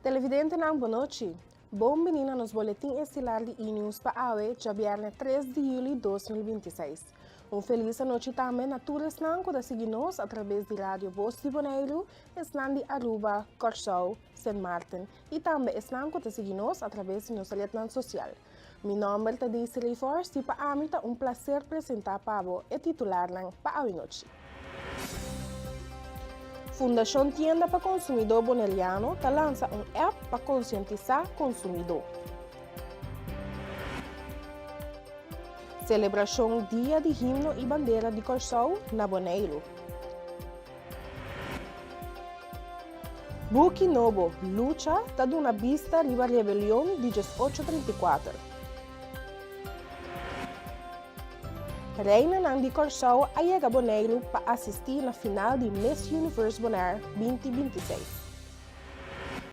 Televidente não, boa noite. Bom menina nos boletim estelar de E-News para AUE, dia viernes 3 de julho de 2026. Feliz noite também a todos que seguem nós através de rádio Voz de Bonaire, estão de Aruba, Corsau, St. Martin e também estão que seguem nós através de nossa rede social. Meu nome é Desiree Force e para mim é prazer apresentar para você e titular para a noite. Fundação Tienda para Consumidor Boneriano lança app para conscientizar consumidor. Celebração Dia de Himno e Bandeira de Corsau na Bonaire. Buki Novo luta está dando vista riba rebelião de 1834. Reina Nandi Corsau a Bonaire para assistir na final de Miss Universe Bonaire 2026.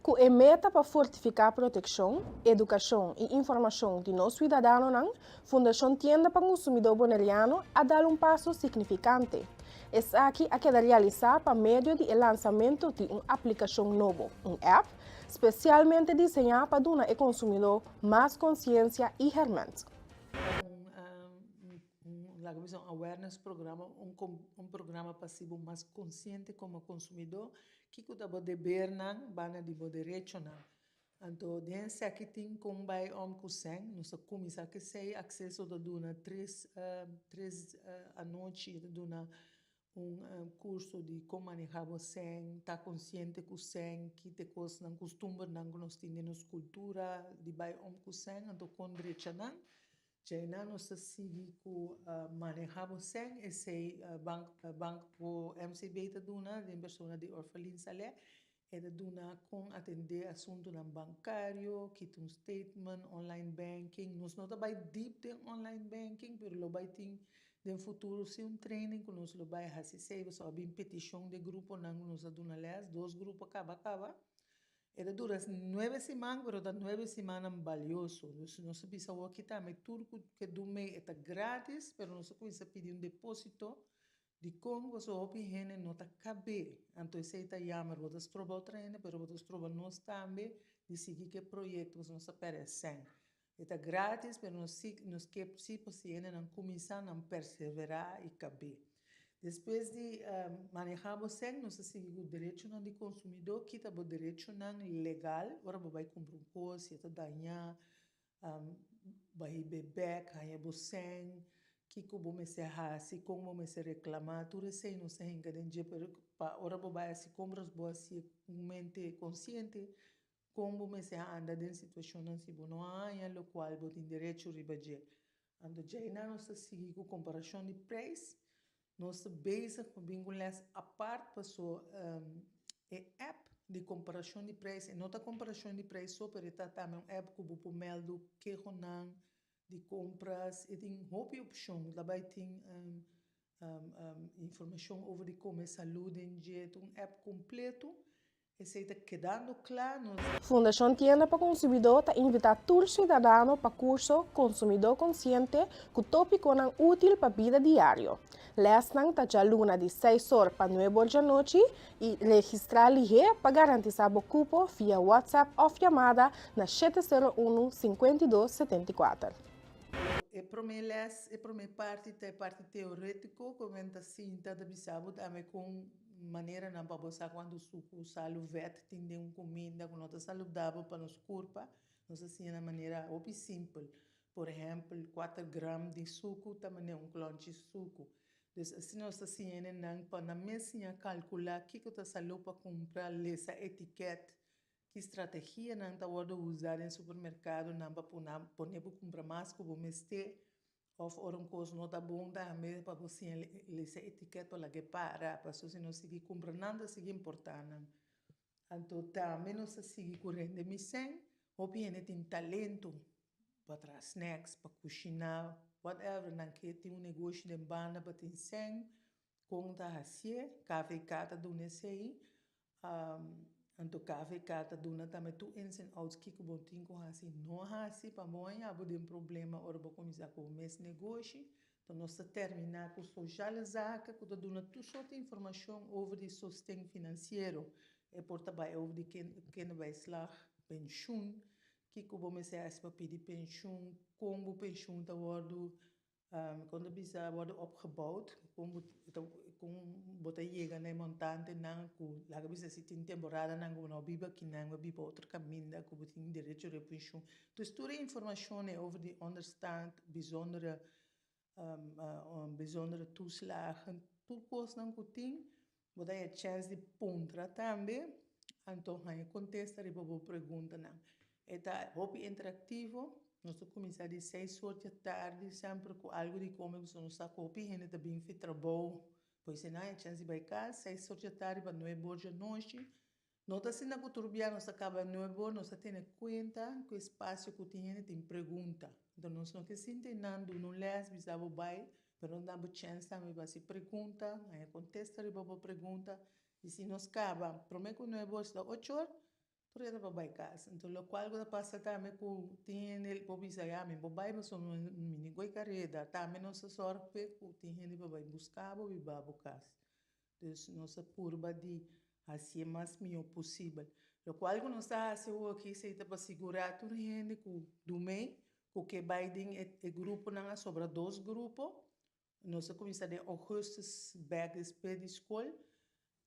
Com a meta para fortificar a proteção, educação e informação de nossos cidadãos, Fundação Tienda para Consumidor Boneriano a dar passo significante. Essa aqui a queda realizar para meio do lançamento de uma aplicação nova, app, especialmente desenhada para dar ao consumidor mais consciência e hermente. Um awareness programa, programa passivo mais consciente como consumidor, que o dever não, bana de direito não. Então, dentro aqui tem como vai kuseng, nós começa que sei acesso da duna três a noite da duna curso de como manejar o sen, tá consciente com o sen, que te coisa não costuma não nós temos cultura de vai kuseng, então com direito não. China nós sigue com manejar o sen, esse banco MCB da duna, de pessoa de orfelinha ali. É duna com atender assunto não bancário, que tem statement, online banking. Nós não vai deep de online banking, mas lo vai ter no futuro se training que nós lo vai fazer, se só bem petição de grupo não nós duna les, dois grupos acaba. Era dura 9 semanas, mas da 9 semanas valioso. Nós precisa o que tá, mas tudo que do mês é grátis, mas nós precisa pedir depósito de como você opina não está cabe. Então, isso está chamar, você trova o treino, mas você trova nós também, de seguir que projeto você não aparece. Está grátis, mas nós que se não começar a perseverar e caber. Depois de manejar você, nós seguimos o direito do consumidor, que está o direito legal, agora vai comprar coisa, está danhar, vai beber, ganha você, que como se se como se reclamar, tudo isso não se engaja, para ora vai se compra boa se mente consciente, como se anda em situação assim, não há lo qual tem direito a ribadir. Então já nós seguimos com comparação de preço. Nós base com vinculas a parte passou app de comparação de preço, não a comparação de preço só para estar também app que você meldo que ronan de compras e tem hobby opção, lá vai ter informação sobre como saúde em dia, um app completo. Esse está quedando claro. Fundação Tienda para Consumidor está invitando todos os cidadãos para o curso Consumidor Consciente, que tópico é útil para a vida diária. Lesnan está já luna de 6 horas para 9 horas da noite e registrar ligeiro para garantir o cupo via WhatsApp ou chamada na 701-5274. Para mim parte teórica, comenta assim, está bisabo também com maneira na babosa quando suco salo vet tem comida que não está saudável para nos corpo, nós assim na maneira opi simples. Por exemplo, 4 gramas de suco também clone de suco. Então, assim nós assim não para na mesinha calcular que está saludo para comprar essa etiqueta. Que estratégia não está usar em supermercado não para poner para comprar mais que você ter ou coisa não está bom também para você essa etiqueta lá que para se não seguir comprando nada seguir importando. Então também não se seguir correndo missão ou bem tem talento para trazer snacks para cozinhar whatever não que tem negócio de banda para ter sem conta assim café cata do nesse aí então, café cata duna também tu ensina aos que bom tem com assim não assim para mãe abo de problema ora vou começar com o mês negócio então nós terminar com socializar que tu duna tu só tem informação sobre sustento financeiro por trabalhar over de kinderbijslag, pensioen. Kiko bom se as para pedir pensioen, como pensioen te worden, quando bisa worden opgebouwd, como bota chega na montante não ku lá bisa se tem temporada não ku não biba que não biba outro caminho ku tem direito de pensioen. Dus toda informação over de understand bijzondere bijzondere toeslagen, toekomst não ku tem, bota a chance de pontra também. Então, a contesta e boa pergunta não. Está hobby interativo. Nós começamos de 6 horas da tarde, sempre com algo de comer, que nós copy, a gente também faz trabalho. Pois não é chance de vai cá, 6 horas da tarde para 9 horas da noite. Nós assim na cultura nós acaba 9 horas, nós temos conta que o espaço que tem pergunta. Então nós não que se entendendo, não lês, bisava vai, mas não damos chance também para se pergunta, a contesta e para pergunta. E se nós acaba, prometo que 9 horas da 8 horas, por aí para vai casa. Então, o qual que passa também com tem ele para bisa ya, me vai mas não me goi carreira, também não se sorte que tem ele para vai buscar para ir para casa. Então, nossa curva de assim mais melhor possível. O qual que nós está assim aqui se para segurar tudo gente que do meio, que vai de grupo não sobre 2 grupos. Nós começamos de agosto bags para a escola.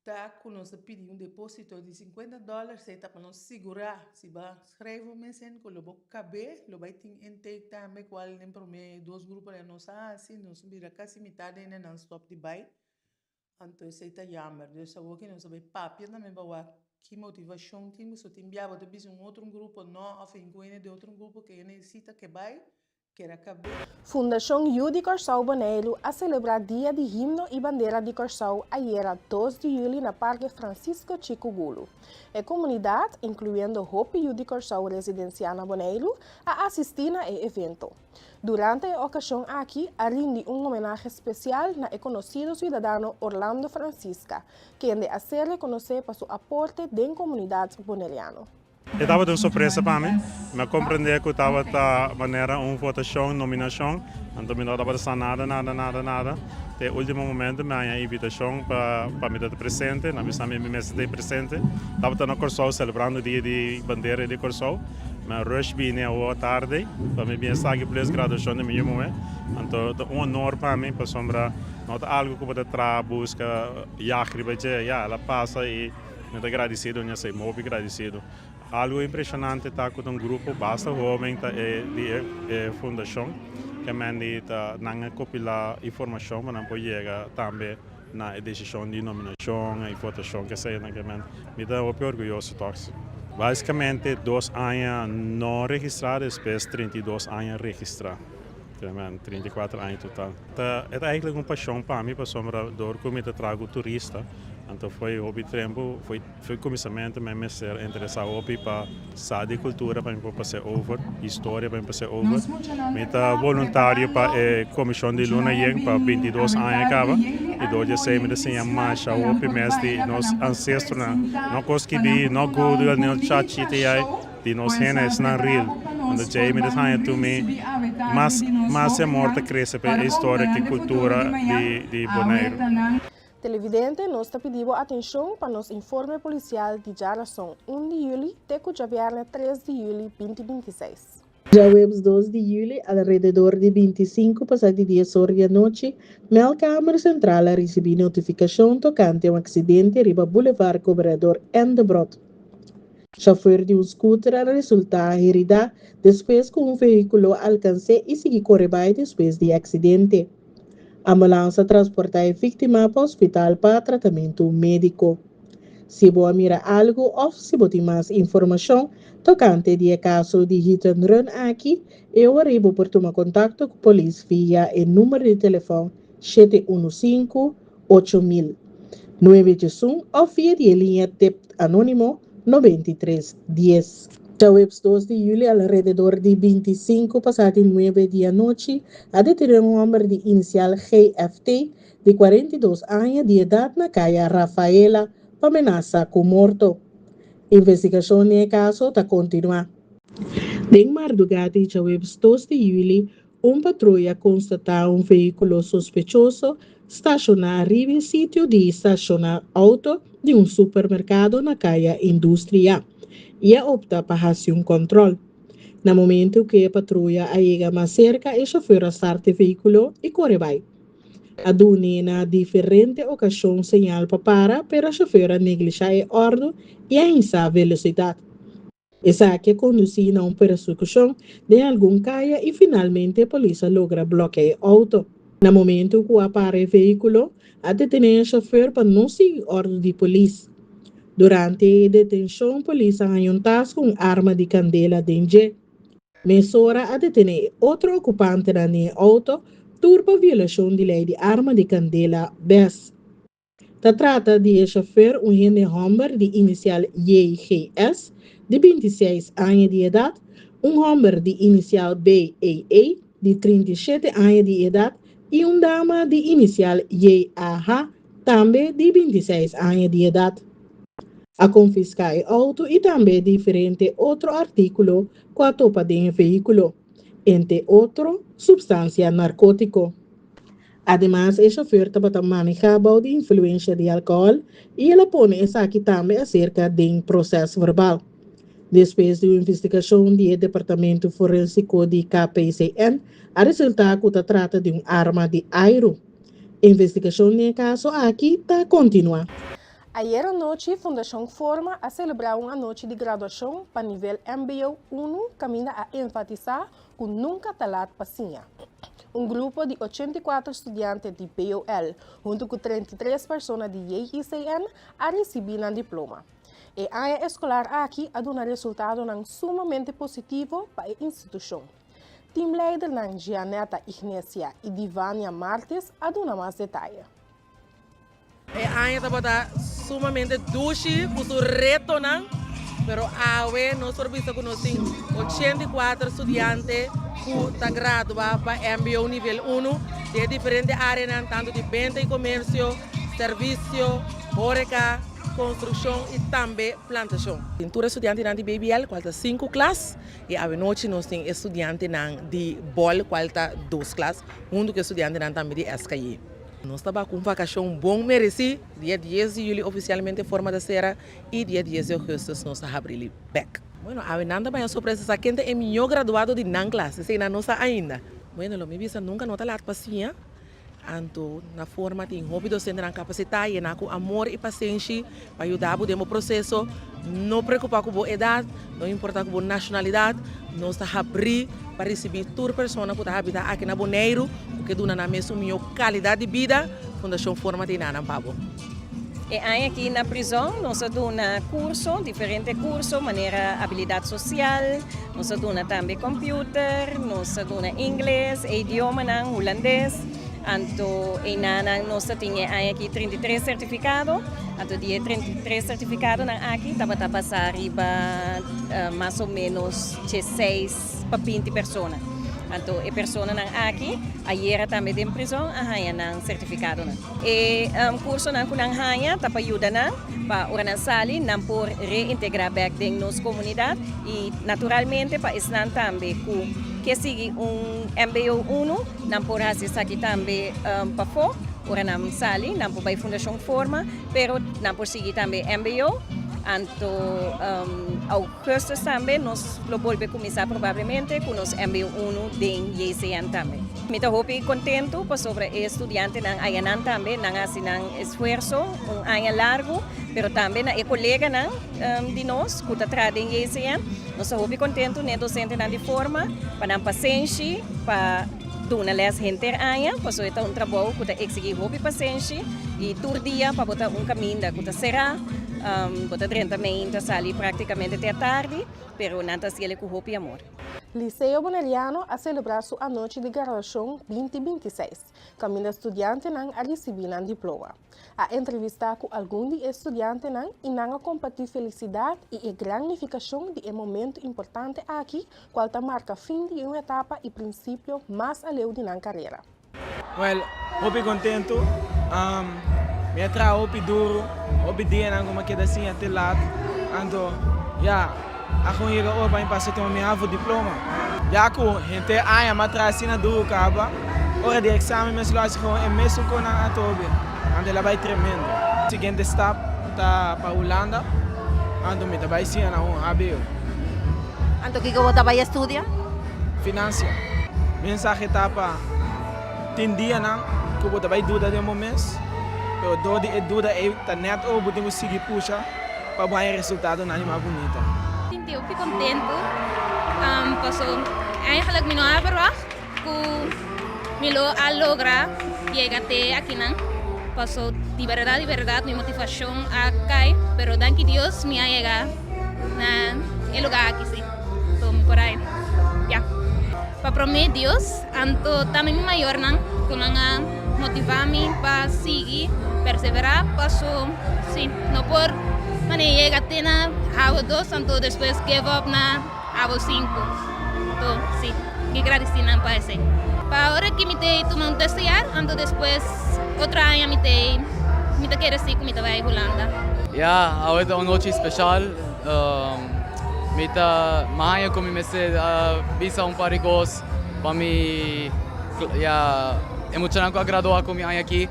Tá com nós pedir depósito de $50, se tá para nós segurar, se vai escrever um mensagem que lo caber, lo vai ter intake também qual nem para mim 2 grupos de nós assim, nós vira quase metade ainda não stop de buy. Então se tá jammer, eu só vou que nós vai papel também para que motivação tem, se tem biabo de bis outro grupo não, ou em de outro grupo que necessita que vai. Fundação Yu de Corsau Bonelo a celebrar Dia de Himno e Bandeira de Corsau ayer 2 de julho na Parque Francisco Chico Gulo. A comunidade, incluindo Hope Yu de Corsau Residencial Bonelo, a assistir ao evento. Durante a ocasião aqui, rinde homenagem especial na conhecido cidadão Orlando Francisca, que ande a ser reconhecido por seu aporte da comunidade boneliana. Estava uma surpresa para mim, mas compreendi que estava de maneira votação, nominação, então não estava nada. Até o último momento, minha invitação para me dar presente, na minha mesa de presente, estava na Corsau celebrando o dia de bandeira de Corsau, mas rush vinha à tarde, para me pensar que a graduação de minha mãe, então é honor para mim, para sombra, nota algo que pode trazer busca, ela passa e muito agradecido, eu sei muito agradecido. Algo impressionante está com grupo basta jovem de fundação que manda não compilar informação, mas não pode chegar também na decisão de nominação e votação que seja que me dá orgulhoso todos. Basicamente 2 anos não registrados, depois 32 anos registrados. 34 anos total. É eigenlijk uma paixão para mim, para sombra do como eu trago turista. Então foi o tempo, foi começamento mesmo ser interessado para saber cultura para passar over, história para passar over. Eu voluntário para a comissão de Luna Yang para 22 anos acaba. E dois sempre assim a marcha o mesmo de nos ancestros não consegui não Google não chat de nos genes na real. Quando Jamie desenha tu me mas é morta cresce para a história e cultura de Bonaire. Televidente, nós pedimos atenção para nos informe policial de geração 1 de julho até o dia 3 de julho 2026. Já webs 2 de julho, alrededor de 25 passado de 10 horas da noite, a Câmara Central recebeu notificação tocante a um acidente riba Boulevard Cobrador Endebrot. Chauffeur de scooter resulta herido depois que veículo alcançou e seguiu correndo depois do acidente. A ambulância transporta a vítima para o hospital para tratamento médico. Se você mira algo ou se você tem mais informação tocante do caso de hit and run aqui, eu arrivo por tomar contato com a polícia via o número de telefone 715-8000 981 ou via a linha TEP anônimo 9310. Já o 2 de julho, alrededor de 25 passado 9 da noite, a deter um homem de inicial GFT de 42 anos de idade na caia Rafaela, para ameaça com morto. Investigação no caso está continua. De madrugada, já o 2 de julho, patrulla constatou um veículo sospechoso estacionado arriba do sítio de estacionar auto de um supermercado na calle Indústria e opta para fazer um controle. No momento que a patrulha chega mais cerca, o chofer starta o veículo e corre vai. A Duni na diferente ocasião señal para, pero o chofer negligencia a ordem e a velocidade. Essa que conduzia a uma persecução de algum caia e finalmente a polícia logra bloquear o auto. No momento que apare o veículo, a detener o chofer para não seguir ordem de polícia. Durante a detenção, a polícia ganhou com arma de candela dentro. Mesora a detener outro ocupante no auto turpa violação de lei de arma de candela BES. Se trata de chofer Henry Humber de inicial JGS, de 26 anos de idade, Humber de inicial BAA, de 37 anos de idade, e dama de inicial JAH, também de 26 anos de idade. A confiscar o auto e também diferente outro artículo com a topa de veículo, entre outro, substância narcótico. Además, o chofer estava manejando de influência de álcool e ela põe essa aqui também acerca do processo verbal. Depois de uma investigação do Departamento Forensico de KPCN, a resulta que se trata de uma arma de aero. A investigação no caso aqui está continua. Ayer à noite, a Fundação Forma a celebrar uma noite de graduação para nível MBO 1, caminha a enfatizar que nunca talat paciência. Um grupo de 84 estudantes de POL, junto com 33 pessoas de JICN, a receber um diploma. E a área escolar aqui a dar resultado sumamente positivo para a instituição. Team leader Gianetta Ignacia e Divania Martes a dar mais detalhes. A área está sumamente duche, por su reto, pero ahora nosotros vimos que nós temos 84 estudantes que estão graduados para MBO nível 1 de diferentes áreas, tanto de venda e comércio, serviço, horeca, construção e também plantação. Tem todos estudantes de BBL, qual está 5 classes, e à noite nós temos estudantes de BOL, qual está 2 classes, junto com estudantes também de SKI. Nós estamos com uma vacação bom merecido. Dia 10 de julho oficialmente forma da serra e dia 10 de agosto nós abrimos back. Bueno, a nada mais surpresa essa quente é melhor graduado de nan classe, se não está ainda. Bueno, lo me visa nunca nota lá paciência. Anto na forma de hobby docente na capacidade e na com amor e paciência para ajudar o demo processo. Não preocupar com a idade, não importa com a nacionalidade, nós está abrir para receber toda pessoa que está habitar aqui na Bonaire, porque dona na mesma melhor qualidade de vida, Fundação Forma de Nana Pabo. E aqui na prisão, nós damos curso, diferentes cursos, maneira habilidade social, nós damos também computer, nós damos inglês, idioma holandês. Anto em Nana nós tínhamos aqui 33 certificados, anto dia 33 certificados aqui estava a passar riba mais ou menos de 6 para 20 pessoas. Anto a pessoa aqui, ayer também de prisão, a hanha ng certificado na. E curso na kunang hanha tapa ayuda na para orang sali na por reintegrar back din nos comunidade e naturalmente para isnan também que sigue MBO 1, não por assim aqui também para fora, ora não sali, não por Fundação Forma, pero não por seguir também MBO, anto augustus também nós lo volve começar provavelmente com os MBO 1 de JCN também. Me estou muito contento por sobre estudante ng ayanan também, ng asinang esforço, ano largo, pero também na colega de nós, que está trazendo JCN, nós estamos muito contentos, né, docente de forma, para dar paciência, para dar les gente aya, para so ita trabalho que está exigir muito paciência e todo dia para botar caminho que está será, botar 30 minutos ali praticamente até tarde, pero nada se ele com muito amor. Liceu Boneriano a celebrar sua noite de graduação 2026. Caminho estudante a receber um diploma. A entrevistar com algum de estudantes e não compartilhar felicidade e a gratificação de um momento importante aqui, qual marca fim de uma etapa e princípio mais além de uma carreira. Well, muito contento. Minha trabalho é duro, o dia não como que assim até lá. Então, Ako yung pa yung pasok yung mga diploma. Yaku, gente aya matrasina do caba. Ora de exame mas logo com é mesmo com a atobe. Ande lá vai tremendo. Seguinte stop tá para Holanda. Ando me vai sim na ABO. Anto que você vai estudar? Financia. Mensagem tá para tendia não que você vai dúvida de mês. Pero dodi e dúvida é tá net ou você conseguir puxa para ganhar resultado na mais bonita. Eu fico contente. Passou eigenlijk me não aberwa que me lo a logra llegar até aqui não. Passou de verdade minha motivação a cair, pero danke Deus me a llegar na lugar aqui sim. Tô por aí. Ya. Para mim Deus, anto também maior não, que não motivar-me para seguir, perseverar, passou sim, não por mane llega até na ABO 2, anto depois give up na ABO 5. Então, sim, que agradecida para esse. Para hora que me te tomar um testear, anto depois outra ano me te quer assim que me te vai a Holanda. Ja, heute eine noche especial. Mit Maia como me se visa um parigos para me ja emocionante agradou a comi aqui.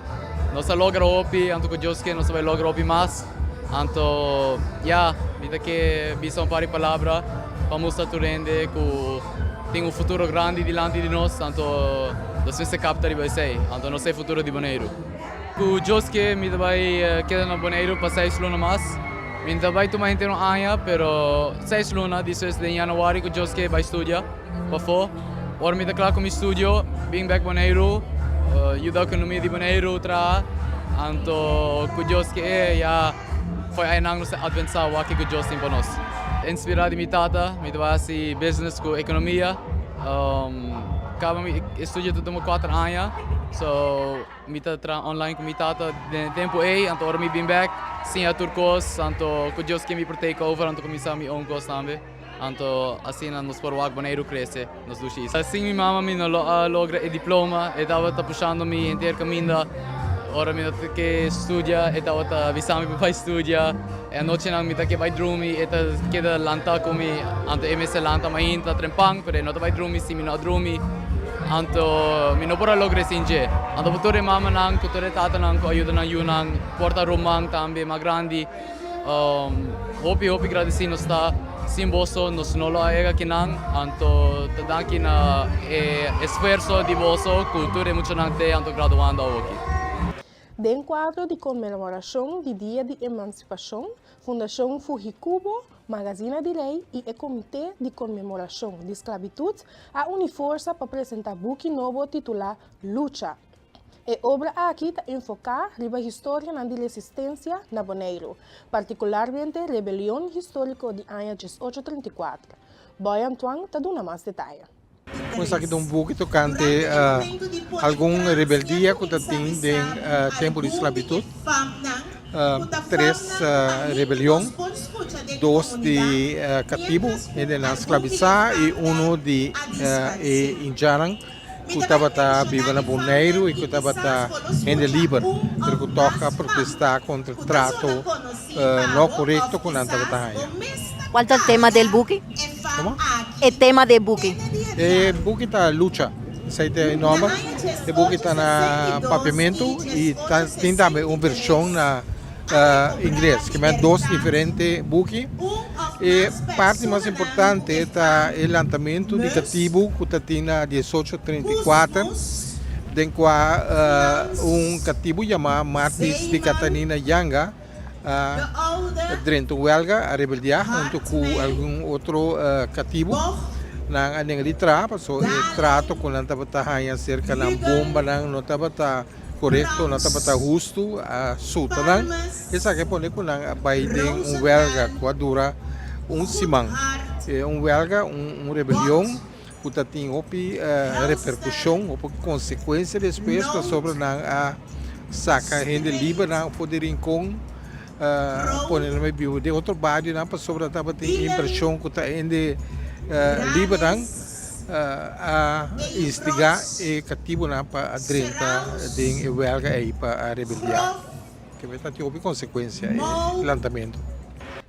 Nossa logra opi, anto que Deus que nossa vai logra opi mais. Anto ja, mita que visa um pari palavra para mostrar turende que tem futuro grande diante de nós, anto nós se capta de você, anto não sei futuro de Bonaire. Que Deus que me vai quedar na Bonaire para 6 lunas mais. Me vai tomar inteiro ano, pero 6 lunas, depois de janeiro que Deus que vai estudar, para fora. Ora me claro como estudio, bem back Bonaire, ajudar a economia de Bonaire outra, anto que Deus que já foi aí não se avançar o que Deus tem para nós. Inspirado mi tata, mi vai assim business com economia. Acaba estudo tudo 4 anos, so mi tra online com mi tata de tempo aí, então ora mi bem back, sim a turcos, então que Deus que me protege over, então começar mi own cost também. Então assim nos por o Bonaire cresce, nos duchis. Assim mi mama mi no logra o diploma, e tava puxando mi inteiro caminho. Ora mi que studia, e tava avisando para estudar. E a noite não me tá que vai dormir, e tá que da lanta comi, anto MS lanta mais inta trempang, pero não vai dormir se me não dormir. Anto mi não pode lograr singe. Anto futuro mama nang, futuro tata nang, ko ajuda nang yunang, porta rumang também mais grande. Hopi agradeci nos tá simboso nos nolo aega kinang, anto tadaki na esforço de vosso, cultura muito nang te anto graduando aqui. De enquadro de comemoração do Dia de Emancipação, Fundação Fujicubo, Magazine de Lei e o Comitê de Comemoração de Esclavitud a une força para apresentar book novo titulado Lucha. A obra aqui está enfocada na história da resistência na Bonaire, particularmente a rebelião histórica de ano 1834. Boy Antoine está dando mais detalhes. Começar aqui um pouco tocante alguma rebeldia que tem no tempo de esclavitud. 3 rebeliões, 2 de cativo, na esclavizar e 1 de indiano que estava vivendo na Bonaire e que estava em Líbano, que toca protestar contra o trato não correto com a Tabataia. Qual é o tema do book? Como? O tema do book? O book está lucha, esse é o nome. O book está na papiamento e tem também uma versão na inglês, que é 2 diferentes books. E parte mais importante é o lançamento de cativo que tem na 1834, em qual cativo chamado Martins de Catarina Yanga durante huelga a rebeldia junto com algum outro cativo na litra, passou o trato com a tabatahanha cerca da bomba não estava correto, não estava justo a sultan. Essa que pone com a Biden huelga que dura semana. Huelga, rebelião que tem repercussão, consequência depois sobre a saca gente livre na poder incom poner na bio de outro bairro na sobre tava tem impressão que está ende Líbano a instigar e cativo na para adrenta de huelga aí para a rebelião que vai ter consequência e lançamento.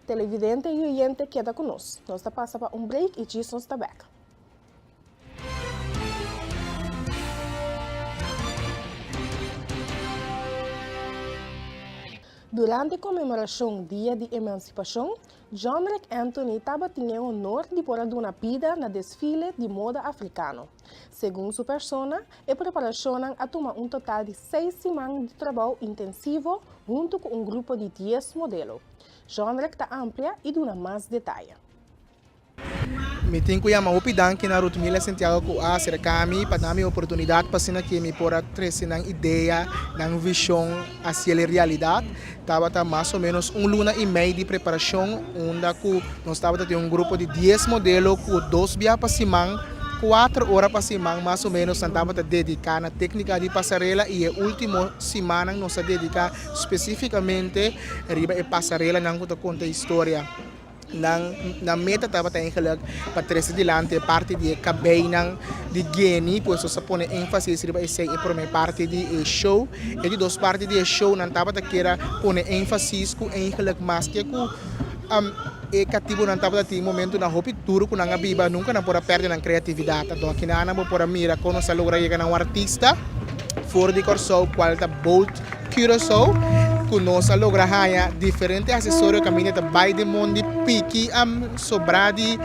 Televidente e oyente, queda conosco. Nós passa para break e diz nós back. Durante a comemoração do Dia de Emancipação, John Rek Anthony tinha o honor de pôr uma pida na desfile de moda africano. Segundo sua persona, a preparação a tomar um total de 6 semanas de trabalho intensivo junto com um grupo de 10 modelos. John Rek está amplia e dá mais detalhes. Me tenho que chamar o Pidan que na Rutmila Santiago com a cercami para dar-me a oportunidade para ser que me pôr a trazer uma ideia, uma visão hacia a realidade. Estava mais ou menos 1 luna e meia de preparação, onde nós estávamos tendo um grupo de 10 modelos com 2 dias para semana, 4 horas para semana, mais ou menos, nós estávamos dedicar na técnica de passarela e a última semana nós dedicar especificamente a passarela, não conta a história. Na meta estava eigenlijk para trazer adiante parte de cabine de Guinea, pois você põe ênfase em primeira parte de show e de 2 partes de show não estava queira põe ênfase com eigenlijk mais que com e cativo não estava no momento na ruptura com a biba nunca não pode perder na criatividade. Então aqui na Ana por mira quando se logra chegar a um artista fora de corso qual está bold Curaçao conosco logra ganhar diferentes acessórios que caminha by de mundo pique sobradi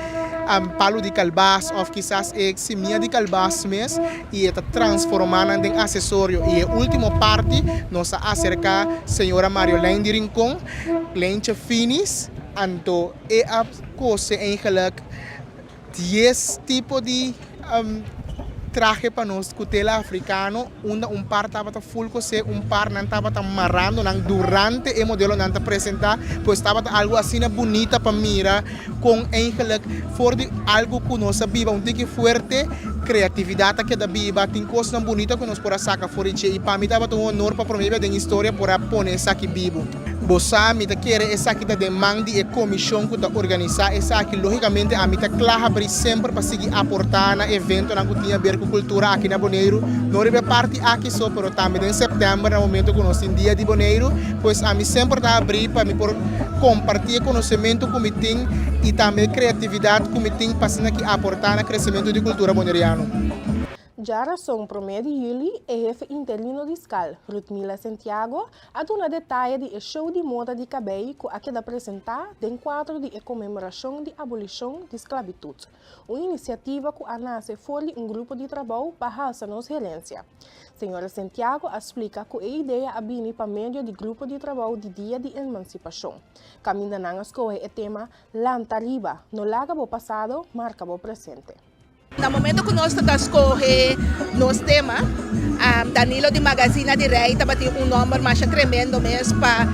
palo de calbas ou quizás semia de calbas mesmo e está transformando em acessório e a última parte nos acerca senhora Mariolene de Rincón lente finis anto e a coisa eigenlijk 10 tipos de traje para nós cutela africano um par estava full cose par não estava amarrando durante o modelo não apresentar pois estava algo assim bonita para mirar com eigenlijk for de algo que nós viva tique forte criatividade que da viva tem coisa bonita que nós por saca fora e para mim estava um honor para promover a história por pôr essa aqui vivo. Bossa me quer essa aqui da demanda e comissão que da organizar essa aqui logicamente a mim tá clara abrir sempre para seguir aportar na evento na que tinha a ver com cultura aqui na Bonaire não é parte aqui só pero também em setembro no momento que nós tem dia de Bonaire pois a mim sempre tá abrir para me por compartilhar conhecimento que me tem e também criatividade que me tem para aqui aportar no crescimento de cultura bonaeriano. Já razão para o mês de julho, o chefe interino de SCAL, Rutmila Santiago, a dar detalhe de show de moda de cabelo que aqui da apresentar em quadro de comemoração de abolição de esclavitud. Uma iniciativa que nasce fora de grupo de trabalho para a gerência. Senhora Santiago explica que a ideia é vir para meio de grupo de trabalho de dia de emancipação. Caminha na escolha o tema Lantariba, no laga bo passado, marca bo presente. No momento que nós estamos escolhendo nosso tema, Danilo de Magazine de Rei estava tendo número mais tremendo mesmo para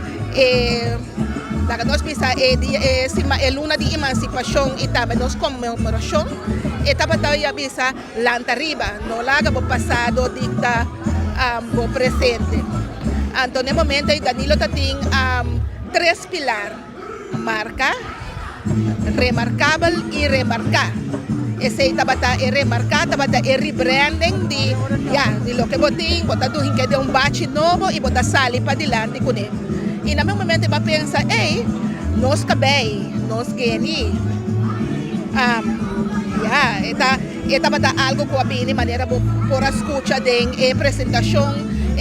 nós pensar é luna de emancipação e também nós comemoração e estava também a pensar Lantariba, no laga bo passado dicta bo presente. Então no momento Danilo está tendo 3 pilares: marca, remarcável e remarcar. Esse tabata é remarcar, tabata é rebranding de lo que botin, botar do que de bate novo e botar sali para dilante com ele. E no meu momento eu penso, nós cabei, nós geni, tabata algo que a bem maneira por escuta de apresentação,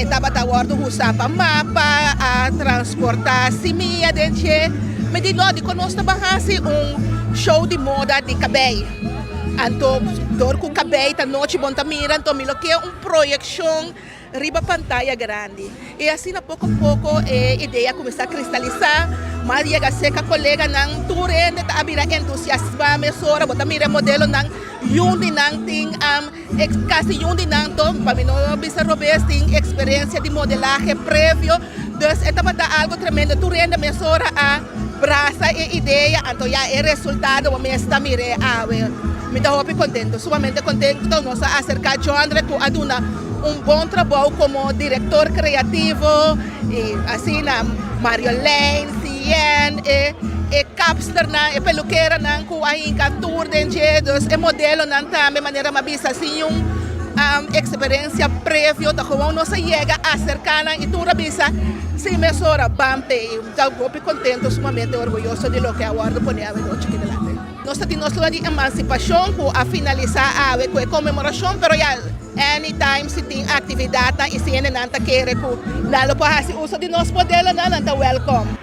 tabata guardo usar para mapa, a transportar simia dentro, mas de nós nós trabalhamos show de moda de cabei. Então, dor com cabelo, a noite bom tá mirando, então me que é projeção riba pantalla grande. E assim, a pouco a ideia começa a cristalizar, mas chega a ser que a colega não turende, tá abrir entusiasma, mesora, bota mira modelo não, yundi não tem, quase yundi não, então, para mim não bisa Robes tem experiência de modelagem prévio, então é algo tremendo, turende, mesora a braça e ideia, então já é resultado, o mês está mire, me dá contento, sumamente contento, nós acercar João André a dar bom trabalho como diretor criativo, e assim na Mariolene, Cien, e capster e peluqueira que aí em tour de modelo também maneira mais assim experiencia previo, tá como não se chega a cercana e tu rabisa, sim, mesora, bampe, e tá muito contento, sumamente orgulhoso de lo que agora pone a noite aqui delante. Nós temos uma de emancipação para finalizar com a comemoração, pero já anytime se tem atividade e se ainda não quer que nada para fazer uso de nosso modelo, não está welcome.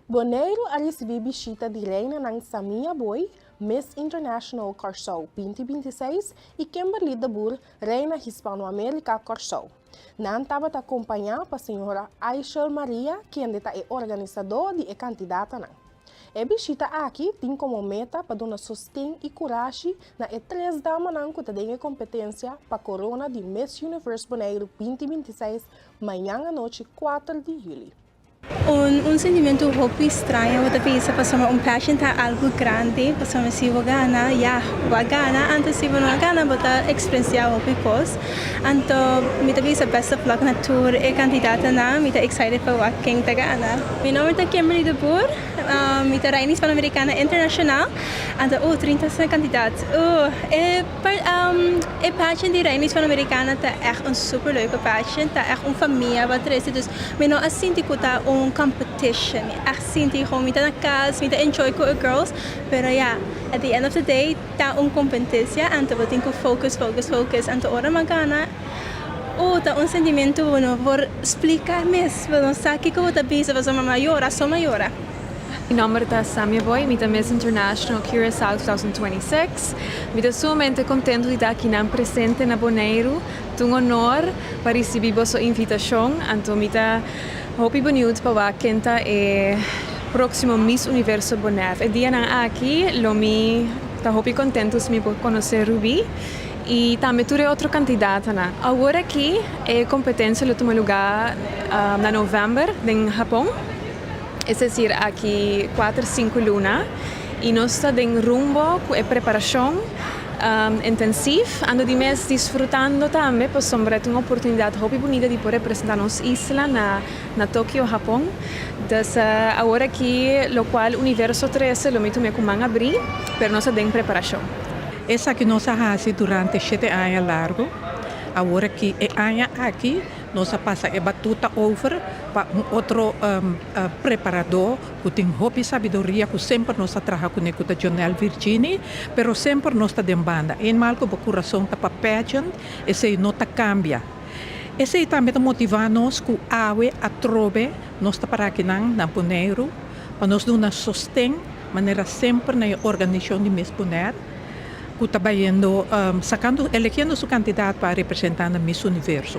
Bonaire a receber visita de Reina ng Samia Boy, Miss International Corso 2026 e Kimberly Dabur, Reina Hispano-América Corso. Nan estava acompanhada para a senhora Aishel Maria, que ainda é organizador e candidata. A visita aqui tem como meta para dar sustento e coragem na três damas que têm competência para a corona de Miss Universe Bonaire 2026, amanhã à noite, 4 de julho. Un sentimento un po' strano, perché passano un passion ta algo grande, passano si vogana, ya vagana, antes si vono vagana, bota experiencia un po' cos. Anto mi tabi sa best of luck na tour e candidata na, mi ta excited pa walking tagana. Mi nome ta Kimberly Dabur, mi ta Reina Hispano-Americana International, anto 30 sa kandidaat. E passion di Reina Hispano-Americana ta echt een superleuke passion, ta echt een familie wat er is. Dus mi no asinti ko ta een competition. Echt sinti gewoon met een kaas, met enjoy ko girls. Pero ja, at the end of the day, ta een competitie en te botin ko focus en te ora magana. Ta un sentimento bueno por explicar mes, bueno saki ko ta bisa was mayora, so mayora. Mi nombre es Samia Boy, mi Miss International Curaçao 2026. Mi sono sumamente contento di estar aqui presente na Bonaire. É honor para receber a sua invitação. Então, mi hopi benieuwd para kenta e próximo Miss Universo Bonaire. E dia aqui, lo mi tá hopi contento se me por conhecer Ruby. E também ture outro candidato. Agora aqui a competência lo toma lugar na novembro em Japão. Es decir, aquí 4-5 lunas y nos está en rumbo con preparación intensiva, ando de mes disfrutando también, pues sobre una oportunidad muy bonita de poder presentarnos isla na Tokio, Japón. Entonces, ahora aquí, lo cual Universo 13 lo meto como en abril, pero nos está en preparación. Essa que nós fazemos durante 7 anos largo, agora que é ano aqui, nós passa a batuta over para outro preparador que tem hobby sabedoria que sempre nós trabalha com a Jonel Virginie, pero sempre nós está de banda. Em malco o coração está para pageant, esse não está cambia. Esse também motiva nós que a trove nós está para aqui na Bonaire, para nós dar sustento, maneira sempre na organização de Miss Bonaire, que está elegendo seu candidato para representar a Miss Universo.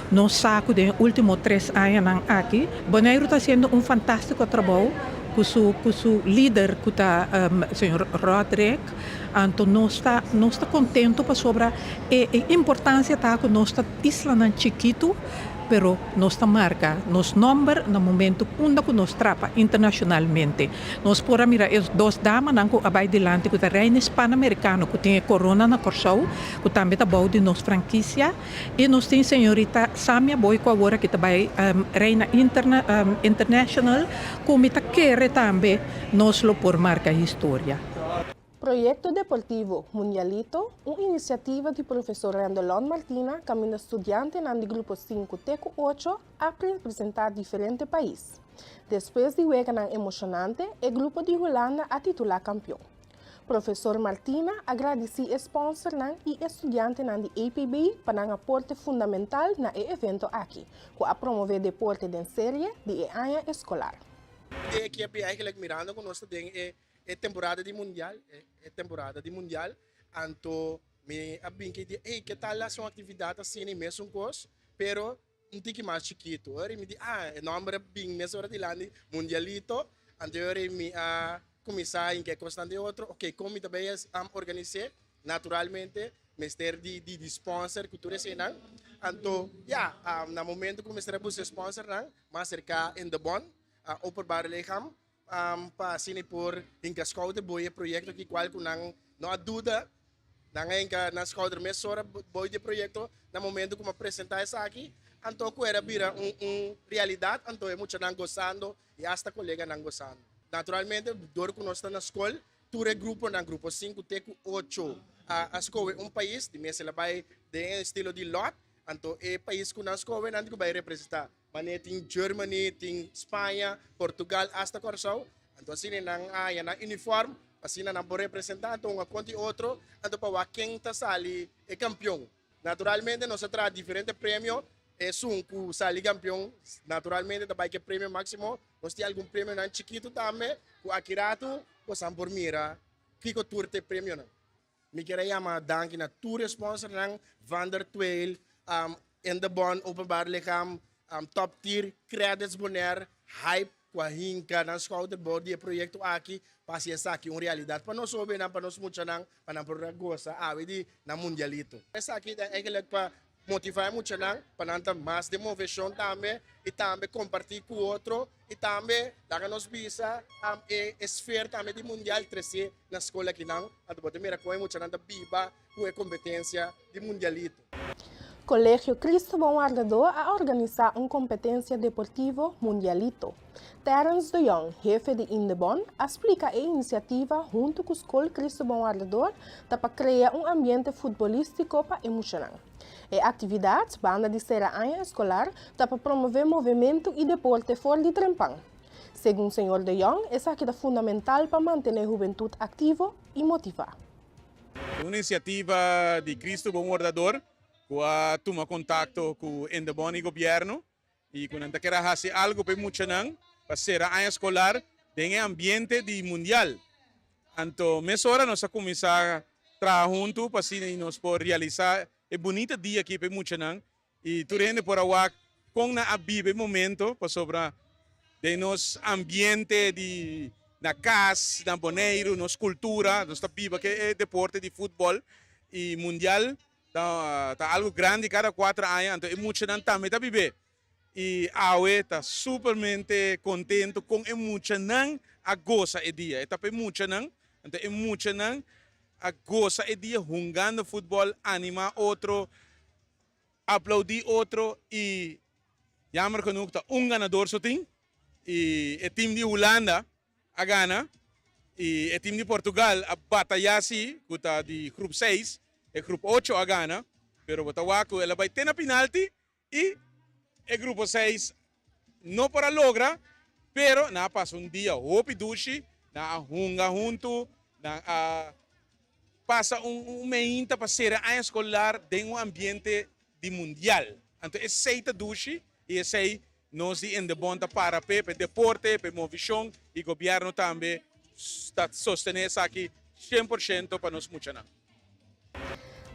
Nós saco de últimos 3 anos aqui, Bonaire está fazendo fantástico trabalho com seu líder, que está o senhor Roderick. Então nós está contento sobre a importância tá que nós está isla chiquito, pero nós marca nos número no momento onde que nós trapa internacionalmente. Nós por mirar as 2 damas que abai delante que a Reina Hispano-Americana que tem corona na Corso, que também está bom de nos franquícia, e nós tem senhorita Samia Boy que agora que também Reina International, como está querer também nós lo por marca história. Proyecto Deportivo Mundialito, una iniciativa del profesor Randolón Martina, camino estudiante en el grupo 5 TECO 8 a representar diferentes países. Después de jugar emocionante, el grupo de Holanda a titular campeón. Profesor Martina agradece al sponsor y estudiante de APB para un aporte fundamental en el evento aquí, que a promover deporte de serie de año escolar. Aqui é eigenlijk mirando com nós tem temporada de mundial, anto me abin que que tal lá são atividades assim mesmo coisa, pero um tique mais chiquito. Ora me di nome bem mesmo hora de lá mundialito, anterior me começar em que constante outro, ok, como também organizar naturalmente, mister de sponsor que tu recebes, anto no momento que mister busca sponsor mas cerca in the bond, openbare lichaam. Pa sini por hinka schouder boy proyecto que qual com não há dúvida na schouder mesora boy de proyecto na momento como apresentar essa aqui então que era vira realidade então é muito não gostando e hasta colega não gostando naturalmente dor que nós está na escola tudo é grupo na grupo 5 teco 8 escolhe um país, de mesmo ela vai de estilo de lot, então é país que nós escolhe, não vai representar. Mas tem Germany, tem Espanha, Portugal, hasta Corsau, então assim não há uniforme, assim não pode representar, então uma conta outro, então para quem está sali é campeão. Naturalmente nós traz diferentes prêmios, é que sali campeão, naturalmente também que prêmio máximo, nós temos algum prêmio não chiquito também, que akirato, nós por mira, que o tour te prêmio não. Me queria chamar danke na tour sponsor ng Van der Tweil, in the Bond, Openbaar Lichaam, top tier, credits Bonaire, hype, kwa hinka ng scouterboard, die proyecto aqui, pasi sa aqui, realidade. Para nós soube na, para nós mucha nang, para nang goza, di na mundialito. Essa aqui é eigenlijk para motivar muito nang, para nang mais de motivação também, e também compartilhar com o outro, e também, lá nos bisa, esfera também de mundial 13 na escola aqui nang, at bote mira ko muito nang da biba, com a competência de mundialito. Colegio Cristóbal Guardador a organizar uma competência deportiva mundialito. Terence de Jong, jefe de Indebon, explica a iniciativa junto com a Escola Cristóbal Guardador para criar um ambiente futebolístico para emocionar. A atividade, banda de Seraanha escolar, para promover movimento e deporte fora de Trempang. Segundo o senhor de Jong, essa aqui é fundamental para manter a juventude ativa e motivada. Uma iniciativa de Cristóbal Guardador, que toma contato com o Indebon e governo e quando a quer fazer algo para muitos para ser a escolar em ambiente de mundial. Então, nessa hora nós começar a trabalhar junto para assim nós poder realizar um bonito dia aqui para muitos e turende por agora com na vive momento para sobre de nos ambiente de na casa, na Bonaire, nos cultura, nos viva que é deporte de futebol e mundial. Tá algo grande cada 4 anos, então é muito também tá viver. E Aue está supermente contento com é muito a goza e dia. Está é muito então é muito a goza e dia jogando futebol, anima outro, aplaudir outro e jammer genoeg tá ganador só tem e o time de Holanda a gana e o time de Portugal a batalhar-se que tá de grupo 6. O grupo 8 a gana, pero Botawaco ela vai ter na penalti e o grupo 6 não para logra, pero na passa dia hopi dushi, na hunga junto, na passa meinta para ser a escolar em ambiente de mundial. Então é seita dushi e sei nós de Indebon para pepe deporte, pe movição e governo também está sostener isso aqui 100% para nós muito.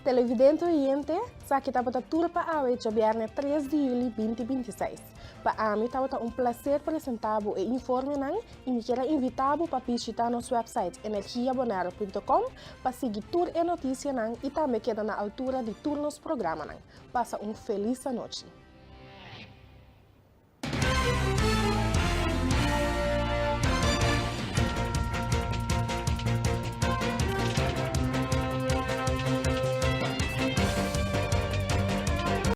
Televidente oriente, sa kita bota tour para Aue de viernes 3 de julho 2026. Para mim, está um prazer apresentar e informar e me quero invitar para visitar nosso website energiabonero.com para seguir tour e notícias e também queda na altura de turnos programa. Passa feliz noite.